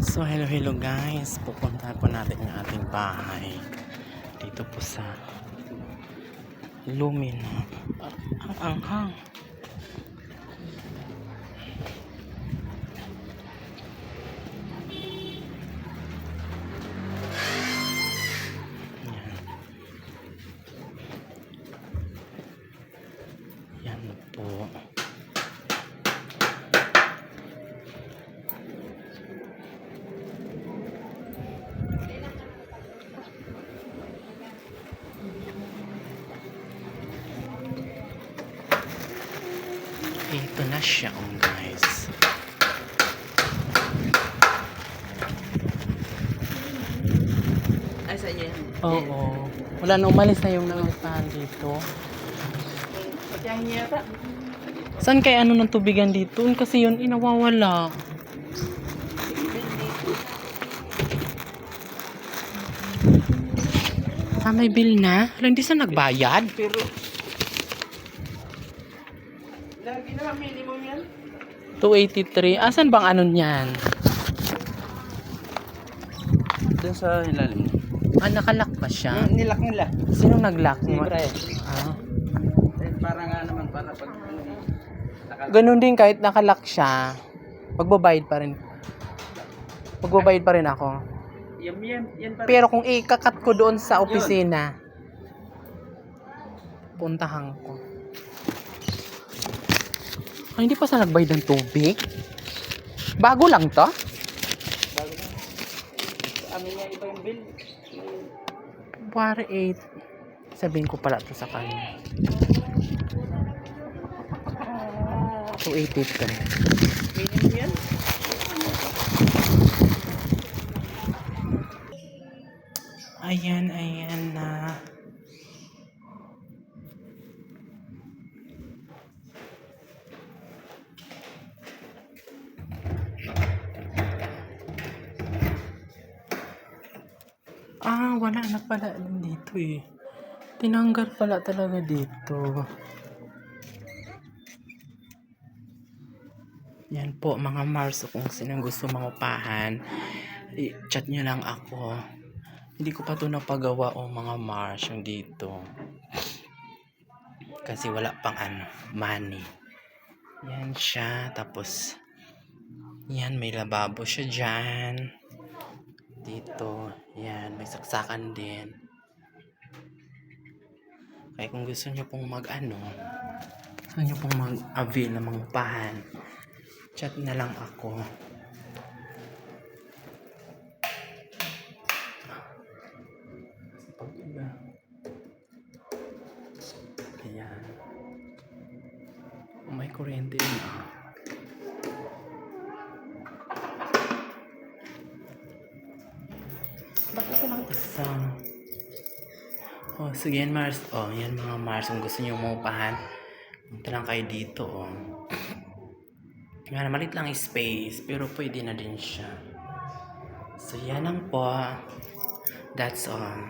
So hello guys, pupunta po natin ang ating bahay dito po sa Lumina. Ang anghang. Yan po. Ito na siya guys. Ay, sa inyo yan? Oo. Wala na, umalis na yung nangipahan dito. Pati ang yata. Saan kaya ano ng tubigan dito? Kasi yun inawawala. May bill na? Wala, hindi sa nagbayad? Pero, lagi naman minimum yan. 283. Asan bang ano niyan? Doon sa ilalim. Nakalak ba siya? Nilak nila. Sino naglock mo? Libre. Ah. Para nga naman, para pag hindi. Ganun din kahit nakalak siya. Magbabayad pa rin. Magbabayad pa rin ako. Yan pa rin. Pero kung ikakat ko doon sa opisina, puntahan ko. Ay, hindi pa sa nagbayad ng tubig? Bago lang to? Bago na. Amin nga iba yung bill. February 8. Sabihin ko pala to sa kanya. 283. Minimum yan? Ayan na. Wala na pala dito eh. Tinanggal pala talaga dito. Yan po mga Mars, kung sinong gusto mangupahan, chat nyo lang ako. Hindi ko pa ito napagawa o mga Mars yung dito. Kasi wala pang money. Yan siya. Tapos, yan, may lababo siya dyan. Dito, yan, may saksakan din. Kaya kung gusto nyo pong gusto nyo pong mag-avail na mangupahan, chat na lang ako. Ayan. May kuryente na. Bakit ko lang isa? Sige yan Mars. Yan mga Mars. Kung gusto nyo mangupahan, punta lang kayo dito. Yan, malit lang space, pero pwede na din siya. So yan lang po. That's all.